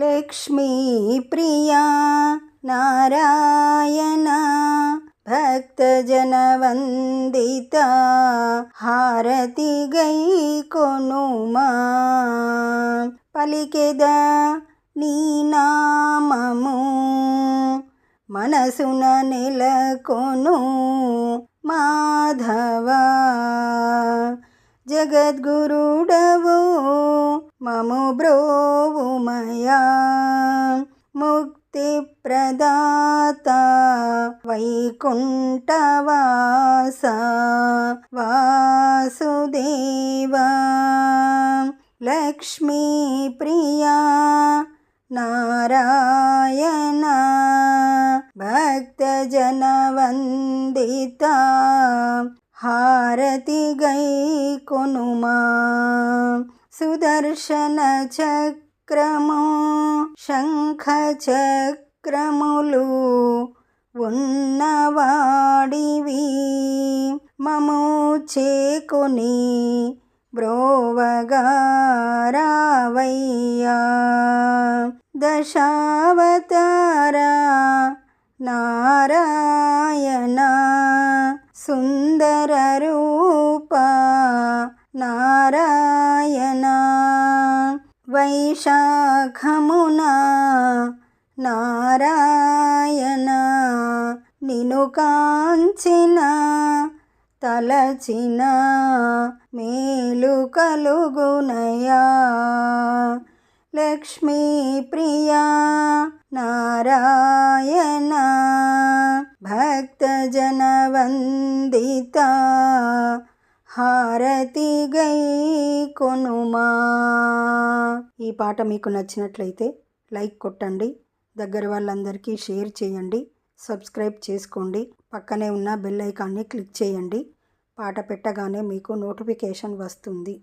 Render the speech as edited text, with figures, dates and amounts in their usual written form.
లక్ష్మీ ప్రియా నారాయణ భక్తజనవందిత హారతి గై కొనుమా పలికెద నీ నామము మనసున నెలకొను మాధవా జగద్గురుడవు మము బ్రోవుమయా ముక్తి ప్రదాత వైకుంఠవాస వాసుదేవా లక్ష్మీ ప్రియా నారాయణ భక్తజనవందిత హారతి గై కొనుమా సుదర్శన చక్రము శంఖ చక్రములు ఉన్నవాడివి మము చేకొని బ్రోవగారావయ్యా దశావతార నారాయణ సుందర రూప నారాయణ వైశాఖమున నారాయణ నిను కాంచిన తలచిన మేలు కలుగునయా లక్ష్మీ ప్రియా నారాయణ భక్తజనవందిత హారతి గై కొనుమా. ఈ పాట మీకు నచ్చినట్లయితే లైక్ కొట్టండి, దగ్గర వాళ్ళందరికీ షేర్ చేయండి, సబ్స్క్రైబ్ చేసుకోండి, పక్కనే ఉన్న బెల్ ఐకాన్ని క్లిక్ చేయండి. పాట పెట్టగానే మీకు నోటిఫికేషన్ వస్తుంది.